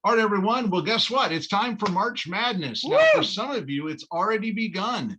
All right, everyone. Well, guess what? It's time for March Madness. Woo! Now, for some of you, it's already begun.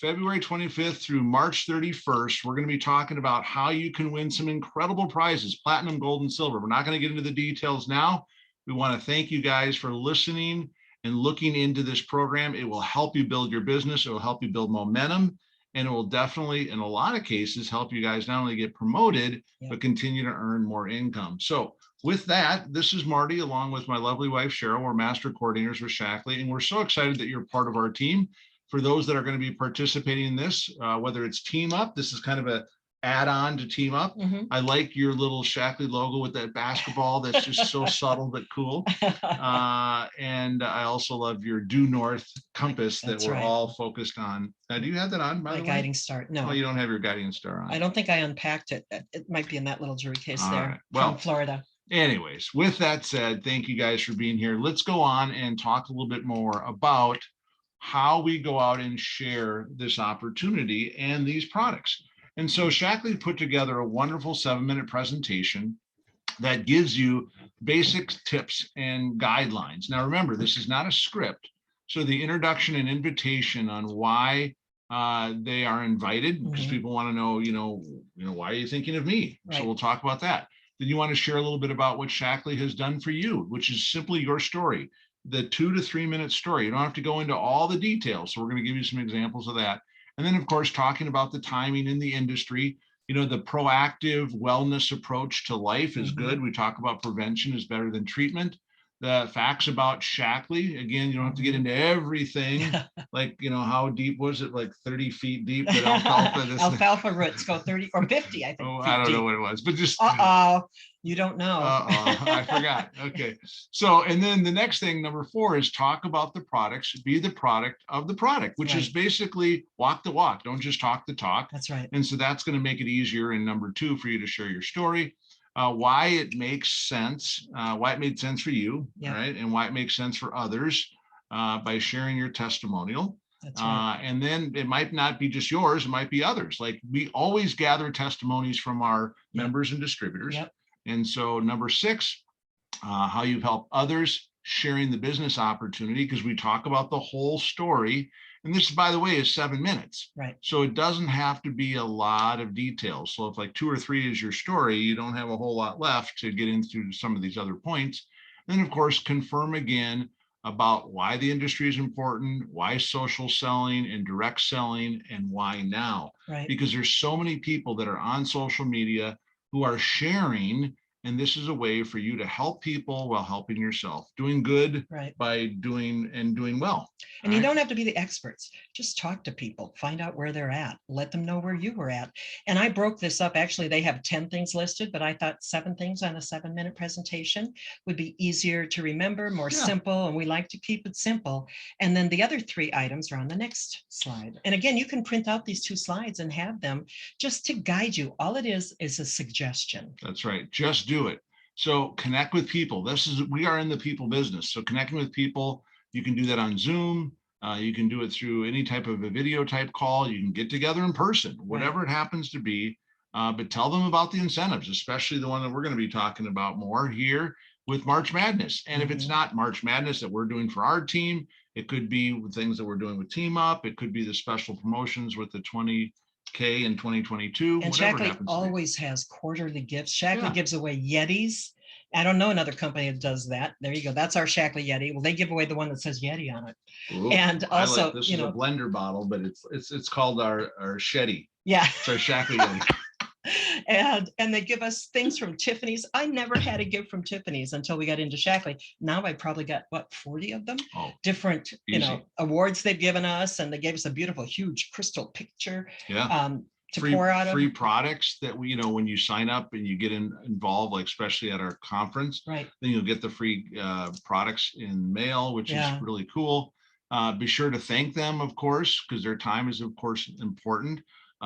February 25th through March 31st, we're going to be talking about how you can win some incredible prizes, platinum, gold, and silver. We're not going to get into the details now. We want to thank you guys for listening and looking into this program. It will help you build your business. It will help you build momentum. And it will definitely, in a lot of cases, help you guys not only get promoted, but continue to earn more income. So with that, this is Marty, along with my lovely wife, Cheryl. We're master coordinators with Shaklee, and we're so excited that you're part of our team. For those that are going to be participating in this, whether it's Team Up, this is kind of a add-on to Team Up. I like your little Shaklee logo with that basketball. That's just so subtle but cool. And I also love your due north compass that we're all focused on. Do you have that on, by the way? My guiding star. No. Well, you don't have your guiding star on. I don't think I unpacked it. It might be in that little jewelry case All there right. Well, from Florida. Anyways, with that said, thank you guys for being here. Let's go on and talk a little bit more about how we go out and share this opportunity and these products. And so Shaklee put together a wonderful 7-minute presentation that gives you basic tips and guidelines. Now, remember, this is not a script. So the introduction and invitation on why they are invited, because people want to know, why are you thinking of me? Right. So we'll talk about that. Then you want to share a little bit about what Shaklee has done for you, which is simply your story, the 2 to 3 minute story. You don't have to go into all the details. So we're going to give you some examples of that. And then, of course, talking about the timing in the industry. The proactive wellness approach to life is good. We talk about prevention is better than treatment. The facts about Shaklee, again, you don't have to get into everything. Like, how deep was it? Like 30 feet deep. Alfalfa roots go 30 or 50, I think. Oh, I don't know what it was, but just. You don't know. I forgot. Okay. So, and then the next thing, number 4, is talk about the products, be the product of the product, which is basically walk the walk. Don't just talk the talk. That's right. And so that's going to make it easier in number 2 for you to share your story. Why it makes sense, why it made sense for you, right? And why it makes sense for others by sharing your testimonial. That's right. And then it might not be just yours, it might be others. Like we always gather testimonies from our members and distributors. And so number 6, how you help others, sharing the business opportunity, because we talk about the whole story. And this, by the way, is 7 minutes. Right. So it doesn't have to be a lot of details. So if like 2 or 3 is your story, you don't have a whole lot left to get into some of these other points. And then, of course, confirm again about why the industry is important, why social selling and direct selling, and why now. Right. Because there's so many people that are on social media who are sharing. And this is a way for you to help people while helping yourself, doing good by doing well. And you don't have to be the experts. Just talk to people, find out where they're at, let them know where you were at. And I broke this up. Actually, they have 10 things listed, but I thought 7 things on a 7-minute presentation would be easier to remember, more simple. And we like to keep it simple. And then the other 3 items are on the next slide. And again, you can print out these 2 slides and have them just to guide you. All it is a suggestion. That's right. Just do it. So connect with people. We are in the people business. So connecting with people, you can do that on Zoom. You can do it through any type of a video type call. You can get together in person, whatever it happens to be. But tell them about the incentives, especially the one that we're going to be talking about more here with March Madness. And if it's not March Madness that we're doing for our team, it could be things that we're doing with Team Up. It could be the special promotions with the 20K in 2022. And Shaklee always has quarterly gifts. Shaklee gives away Yetis. I don't know another company that does that. There you go. That's our Shaklee Yeti. Well, they give away the one that says Yeti on it. Ooh, and also, this is a blender bottle, but it's called our Shetty. Yeah. It's our Shaklee Yeti. And they give us things from Tiffany's. I never had a gift from Tiffany's until we got into Shaklee. Now I probably got 40 of them. Different, awards they've given us, and they gave us a beautiful, huge crystal picture. Yeah. Pour out of free products that we, when you sign up and you get involved, like especially at our conference, then you'll get the free products in mail, which is really cool. Be sure to thank them, of course, because their time is, of course, important.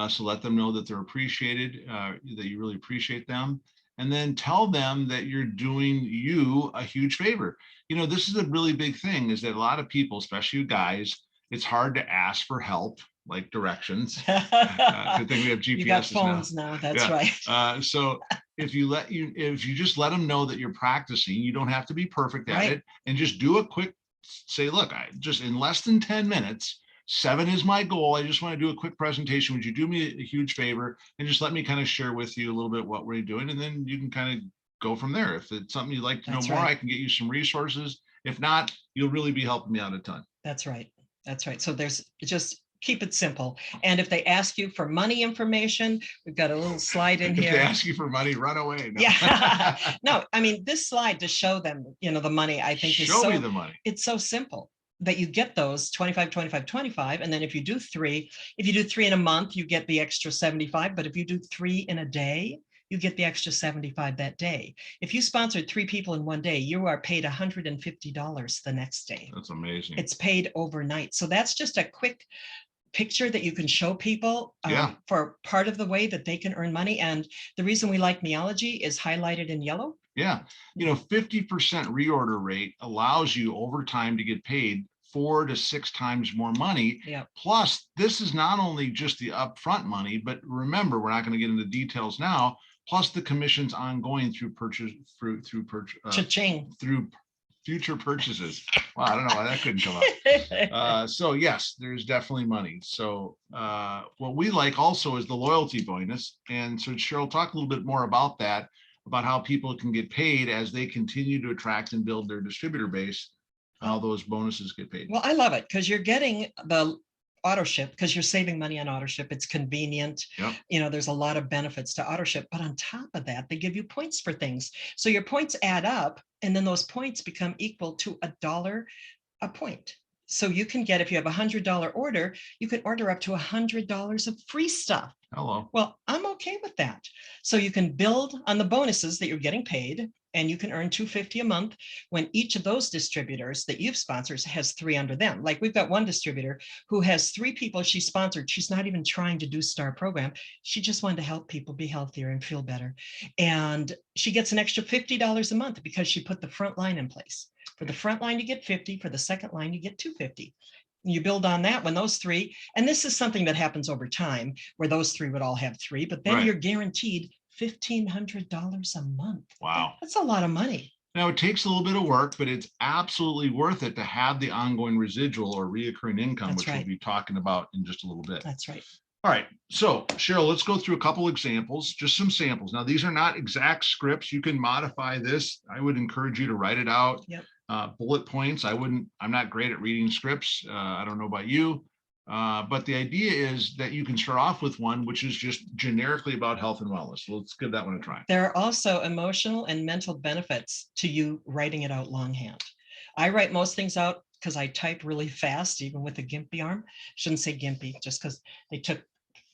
So let them know that they're appreciated, that you really appreciate them. And then tell them that you're doing you a huge favor. This is a really big thing, is that a lot of people, especially you guys, it's hard to ask for help like directions. Good thing we have You got GPSs phones now. now. That's Yeah. right. So if you just let them know that you're practicing, you don't have to be perfect at Right. it, and just do a quick say, look, I just in less than 10 minutes, 7 is my goal. I just want to do a quick presentation. Would you do me a huge favor and just let me kind of share with you a little bit what we're doing, and then you can kind of go from there. If it's something you'd like to know That's more, right. I can get you some resources. If not, you'll really be helping me out a ton. That's right. That's right. So there's just keep it simple. And if they ask you for money information, we've got a little slide in If they here. ask you for money, run away. No. Yeah. No, I mean, this slide to show them, the money, I think is Show me the money. it's so simple that you get those 25, 25, 25. And then if you do three in a month, you get the extra 75. But if you do 3 in a day, you get the extra 75 that day. If you sponsored 3 people in one day, you are paid $150 the next day. That's amazing. It's paid overnight. So that's just a quick picture that you can show people for part of the way that they can earn money. And the reason we like Meology is highlighted in yellow. Yeah. 50% reorder rate allows you over time to get paid 4 to 6 times more money. Yeah. Plus, this is not only just the upfront money, but remember, we're not going to get into details now. Plus the commissions ongoing through Cha-ching. through future purchases. Wow, I don't know why that couldn't come up. So yes, there's definitely money. So what we like also is the loyalty bonus. And so Cheryl, talk a little bit more about that, about how people can get paid as they continue to attract and build their distributor base, how those bonuses get paid. Well, I love it because you're getting the auto ship because you're saving money on auto ship. It's convenient. Yep. There's a lot of benefits to auto ship, but on top of that, they give you points for things. So your points add up, and then those points become equal to $1 a point. So you can get, if you have $100 order, you can order up to $100 of free stuff. Hello. Well, I'm okay with that. So you can build on the bonuses that you're getting paid, and you can earn $250 a month when each of those distributors that you've sponsored has 3 under them. Like we've got one distributor who has 3 people she sponsored. She's not even trying to do STAR program. She just wanted to help people be healthier and feel better. And she gets an extra $50 a month because she put the front line in place. For the front line, you get 50. For the second line, you get 250. You build on that when those 3, and this is something that happens over time where those 3 would all have 3, but then you're guaranteed $1,500 a month. Wow. That's a lot of money. Now it takes a little bit of work, but it's absolutely worth it to have the ongoing residual or reoccurring income, which we'll be talking about in just a little bit. That's right. All right. So Cheryl, let's go through a couple examples, just some samples. Now, these are not exact scripts. You can modify this. I would encourage you to write it out. Yep. Bullet points. I'm not great at reading scripts. I don't know about you. But the idea is that you can start off with one which is just generically about health and wellness. So let's give that one a try. There are also emotional and mental benefits to you writing it out longhand. I write most things out because I type really fast, even with a gimpy arm. Shouldn't say gimpy, just because they took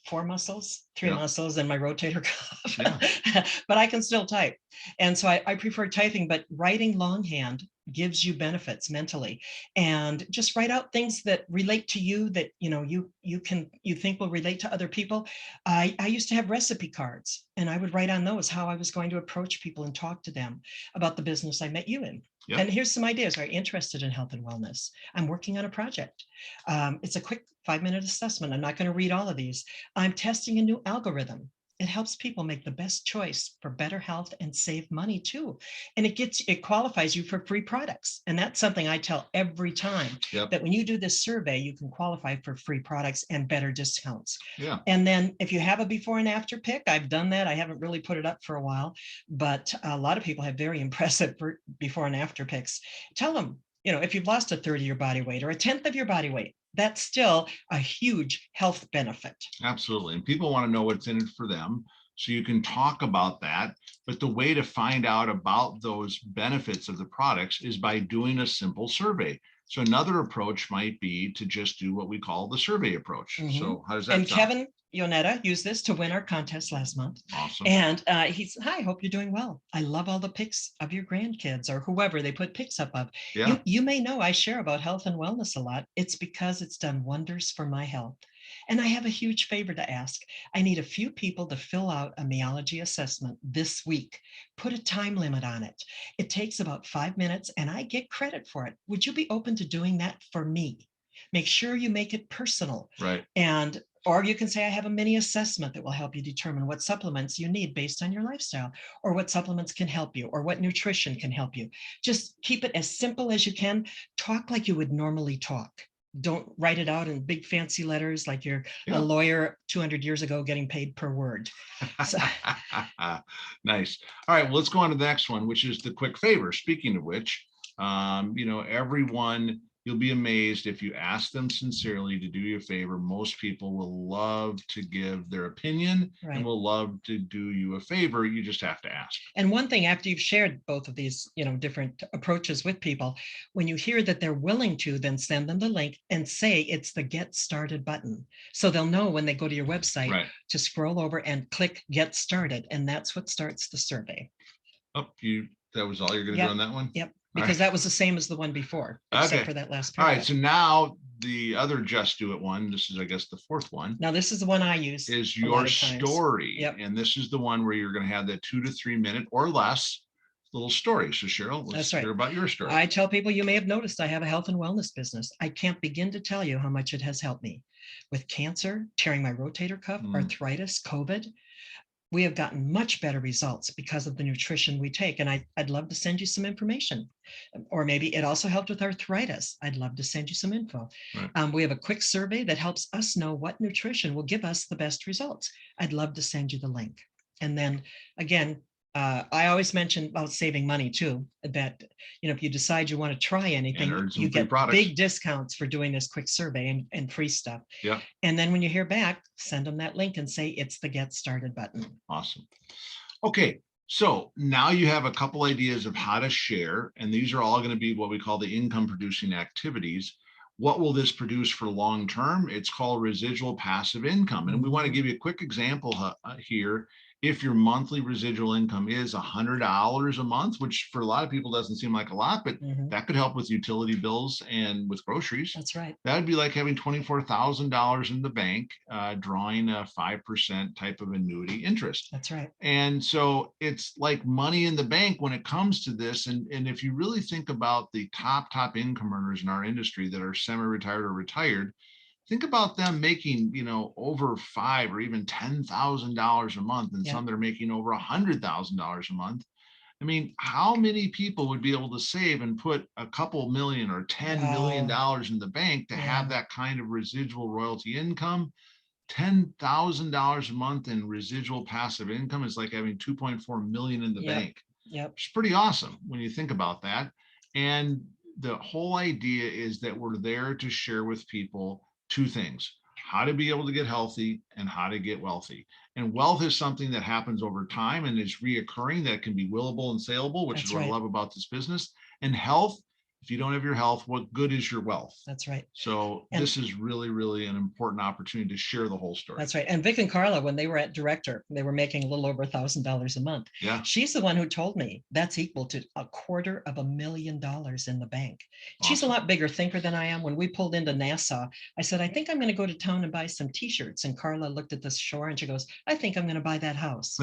4 muscles, 3 muscles, and my rotator cuff. But I can still type. And so I prefer typing, but writing longhand gives you benefits mentally. And just write out things that relate to you that you think will relate to other people. I used to have recipe cards, and I would write on those how I was going to approach people and talk to them about the business I met you in. Yep. And here's some ideas. Are you interested in health and wellness? I'm working on a project. It's a quick 5-minute assessment. I'm not going to read all of these. I'm testing a new algorithm. It helps people make the best choice for better health and save money too. And it qualifies you for free products. And that's something I tell every time, that when you do this survey, you can qualify for free products and better discounts. Yeah. And then if you have a before and after pic, I've done that. I haven't really put it up for a while, but a lot of people have very impressive before and after pics. Tell them, if you've lost a third of your body weight or a 10th of your body weight, that's still a huge health benefit. Absolutely. And people want to know what's in it for them. So you can talk about that. But the way to find out about those benefits of the products is by doing a simple survey. So another approach might be to just do what we call the survey approach. Mm-hmm. So how does that sound? Kevin Yonetta used this to win our contest last month. Awesome. And he's, hi, hope you're doing well. I love all the pics of your grandkids or whoever they put pics up of. Yeah. You may know I share about health and wellness a lot. It's because it's done wonders for my health. And I have a huge favor to ask. I need a few people to fill out a Meology assessment this week. Put a time limit on it. It takes about 5 minutes and I get credit for it. Would you be open to doing that for me? Make sure you make it personal. Right. And or you can say, I have a mini assessment that will help you determine what supplements you need based on your lifestyle, or what supplements can help you, or what nutrition can help you. Just keep it as simple as you can. Talk like you would normally talk. Don't write it out in big fancy letters like you're a lawyer 200 years ago getting paid per word. So, nice. All right, well, let's go on to the next one, which is the quick favor. Speaking of which, everyone, you'll be amazed if you ask them sincerely to do you a favor. Most people will love to give their opinion and will love to do you a favor. You just have to ask. And one thing, after you've shared both of these, different approaches with people, when you hear that they're willing to, then send them the link and say it's the Get Started button. So they'll know when they go to your website to scroll over and click Get Started. And that's what starts the survey. Oh, that was all you're going to do on that one? Yep. Because that was the same as the one before, except for that last paragraph. All right. So now the other Just Do It one, this is, I guess, the fourth one. Now, this is the one I use. Is your story. Yep. And this is the one where you're going to have that 2 to 3 minute or less little story. So Cheryl, let's hear about your story. I tell people, you may have noticed I have a health and wellness business. I can't begin to tell you how much it has helped me with cancer, tearing my rotator cuff, arthritis, COVID. We have gotten much better results because of the nutrition we take. And I'd love to send you some information. Or maybe it also helped with arthritis. I'd love to send you some info. Right. We have a quick survey that helps us know what nutrition will give us the best results. I'd love to send you the link. And then again, I always mention about saving money too, that, if you decide you want to try anything, you get big discounts for doing this quick survey and free stuff. Yeah. And then when you hear back, send them that link and say it's the Get Started button. Awesome. Okay. So now you have a couple ideas of how to share, and these are all going to be what we call the income producing activities. What will this produce for long term? It's called residual passive income. And we want to give you a quick example here. If your monthly residual income is $100 a month, which for a lot of people doesn't seem like a lot, but that could help with utility bills and with groceries. That's right. That would be like having $24,000 in the bank, drawing a 5% type of annuity interest. That's right. And so it's like money in the bank when it comes to this. And if you really think about the top income earners in our industry that are semi-retired or retired, think about them making, over $5,000 or even $10,000 a month, and some that are making over $100,000 a month. I mean, how many people would be able to save and put a couple million or $10 million in the bank to have that kind of residual royalty income? $10,000 a month in residual passive income is like having 2.4 million in the bank. Yep. It's pretty awesome when you think about that. And the whole idea is that we're there to share with people two things: how to be able to get healthy and how to get wealthy. And wealth is something that happens over time and is reoccurring, that can be willable and saleable, which is what I love about this business. And health, if you don't have your health, what good is your wealth? That's right. So this is really, really an important opportunity to share the whole story. That's right. And Vic and Carla, when they were at Director, they were making a little over $1,000 a month. Yeah. She's the one who told me that's equal to $250,000 in the bank. Awesome. She's a lot bigger thinker than I am. When we pulled into Nassau, I said, I think I'm going to go to town and buy some t-shirts. And Carla looked at the shore and she goes, I think I'm going to buy that house.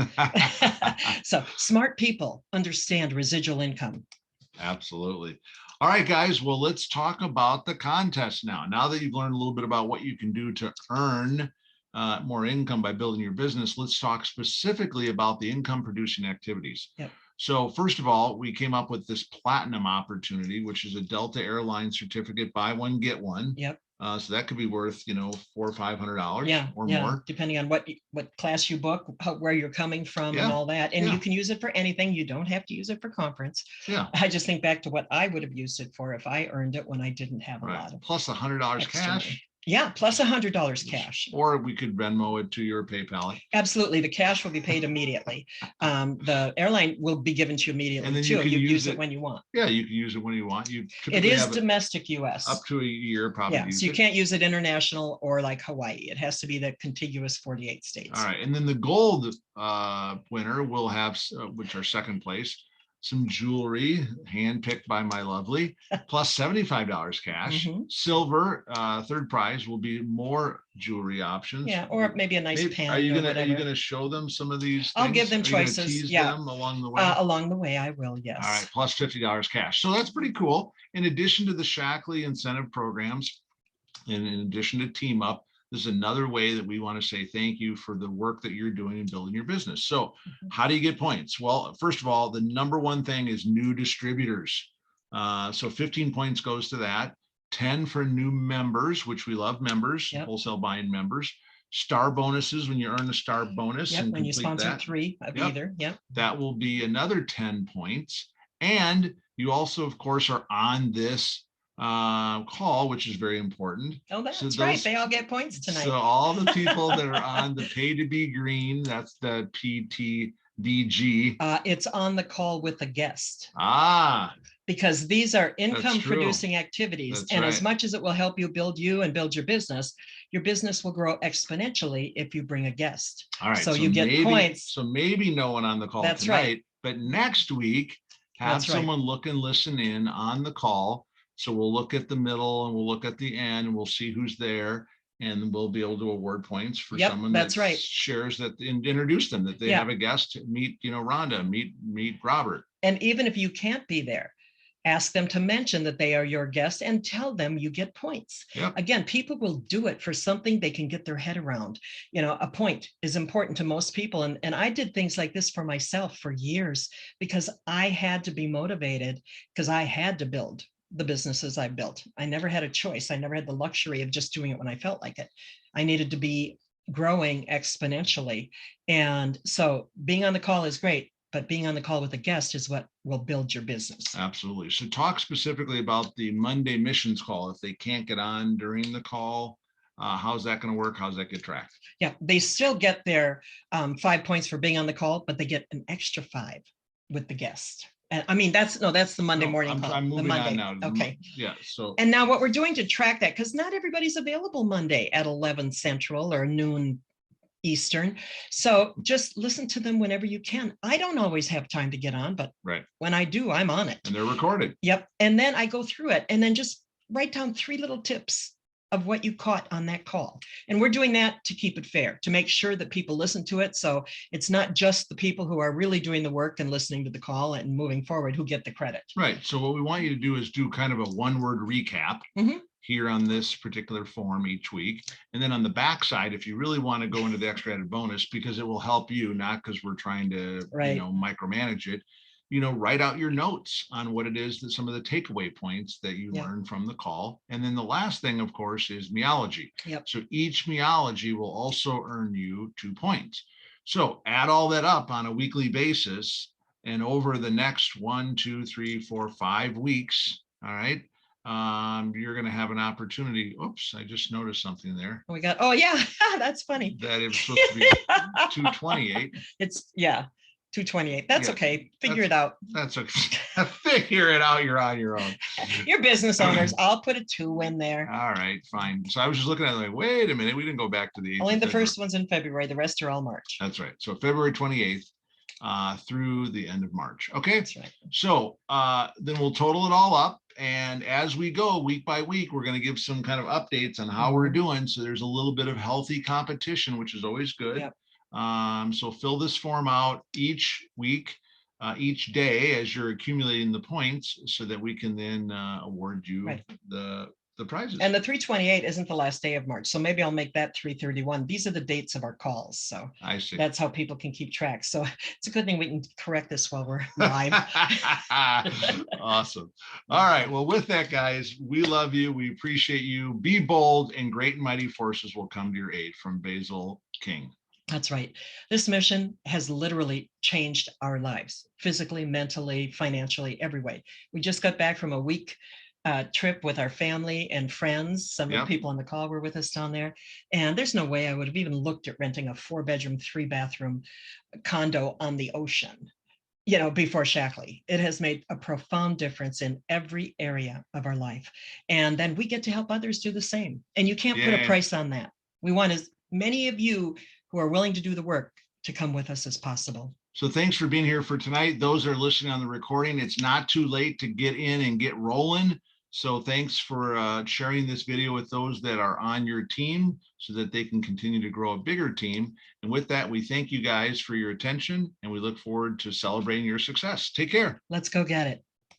So smart people understand residual income. Absolutely. All right, guys. Well, let's talk about the contest now. Now that you've learned a little bit about what you can do to earn more income by building your business, let's talk specifically about the income producing activities. Yep. So first of all, we came up with this platinum opportunity, which is a Delta Airlines certificate, buy one, get one. Yep. So that could be worth, $400 or $500 or more, depending on what class you book, where you're coming from, and all that. And you can use it for anything. You don't have to use it for conference. Yeah. I just think back to what I would have used it for if I earned it when I didn't have a lot of. Plus $100 cash. Yeah, plus $100 cash. Or we could Venmo it to your PayPal. Absolutely. The cash will be paid immediately. The airline will be given to you immediately, and then too. You use it when you want. Yeah, you can use it when you want. It is domestic U.S. Up to a year, probably. Yeah, so you can't use it international or like Hawaii. It has to be the contiguous 48 states. All right. And then the gold winner will have, which are second place, some jewelry handpicked by my lovely, plus $75 cash. Silver, third prize, will be more jewelry options. Yeah, or maybe a nice pen. Are you gonna show them some of these things? I'll give them choices. Tease them along the way. Along the way, I will. Yes. All right, plus $50 cash. So that's pretty cool. In addition to the Shaklee incentive programs, And in addition to Team Up, this is another way that we want to say thank you for the work that you're doing in building your business. So how do you get points? Well, first of all, the number one thing is new distributors. So 15 points goes to that. 10 for new members, which we love members, wholesale buying members. Star bonuses when you earn a star bonus and when you sponsor that. 3 of either. That will be another 10 points. And you also, of course, are on this call, which is very important. Oh, that's right. They all get points tonight. So all the people that are on the pay to be green, that's the PTBG. It's on the call with the guest. Ah. Because these are income producing activities. That's and right. As much as it will help you build your business will grow exponentially if you bring a guest. All right. So you get points. So maybe no one on the call tonight, right. But next week, have someone look and listen in on the call. So we'll look at the middle and we'll look at the end and we'll see who's there. And we'll be able to award points for someone that shares that and introduce them, that they have a guest, meet, Rhonda, meet Robert. And even if you can't be there, ask them to mention that they are your guest and tell them you get points. Again, people will do it for something they can get their head around. A point is important to most people. And I did things like this for myself for years because I had to be motivated because I had to build the businesses I built. I never had a choice. I never had the luxury of just doing it when I felt like it. I needed to be growing exponentially. And so being on the call is great, but being on the call with a guest is what will build your business. Absolutely. So talk specifically about the Monday missions call. If they can't get on during the call, how's that going to work? How's that get tracked? Yeah, they still get their 5 points for being on the call, but they get an extra 5 with the guest. And I mean, that's the Monday morning call. I'm moving on now. Okay. Yeah. So. And now what we're doing to track that, because not everybody's available Monday at 11 Central or noon Eastern. So just listen to them whenever you can. I don't always have time to get on, but when I do, I'm on it. And they're recorded. Yep. And then I go through it and then just write down 3 little tips of what you caught on that call. And we're doing that to keep it fair, to make sure that people listen to it. So it's not just the people who are really doing the work and listening to the call and moving forward who get the credit. Right. So what we want you to do is do kind of a one-word recap. Here on this particular form each week. And then on the back side, if you really want to go into the extra added bonus, because it will help you, not because we're trying to micromanage it, write out your notes on what it is that some of the takeaway points that you learned from the call. And then the last thing, of course, is meology. So each meology will also earn you 2 points. So add all that up on a weekly basis and over the next 1, 2, 3, 4, 5 weeks. All right. You're going to have an opportunity. Oops, I just noticed something there. Oh yeah, that's funny. That it was supposed to be 228. It's 228. That's okay. Figure it out. That's okay. Figure it out. You're on your own. You're business owners. I'll put a 2 in there. All right, fine. So I was just looking at it like, wait a minute. We didn't go back to the 8th. Only the first one's in February. The rest are all March. That's right. So February 28th. Through the end of March. Okay. That's right. So then we'll total it all up. And as we go week by week, we're going to give some kind of updates on how we're doing. So there's a little bit of healthy competition, which is always good. So fill this form out each week, each day as you're accumulating the points so that we can then award you the prizes. And the 328 isn't the last day of March. So maybe I'll make that 331. These are the dates of our calls. So I see. That's how people can keep track. So it's a good thing we can correct this while we're live. Awesome. All right. Well, with that, guys, we love you. We appreciate you. Be bold and great and mighty forces will come to your aid from Basil King. That's right. This mission has literally changed our lives, physically, mentally, financially, every way. We just got back from a week trip with our family and friends. Some of the people on the call were with us down there. And there's no way I would have even looked at renting a 4-bedroom, 3-bathroom condo on the ocean, before Shaklee. It has made a profound difference in every area of our life. And then we get to help others do the same. And you can't put a price on that. We want as many of you who are willing to do the work to come with us as possible. So thanks for being here for tonight. Those that are listening on the recording, it's not too late to get in and get rolling. So thanks for sharing this video with those that are on your team so that they can continue to grow a bigger team. And with that, we thank you guys for your attention and we look forward to celebrating your success. Take care. Let's go get it.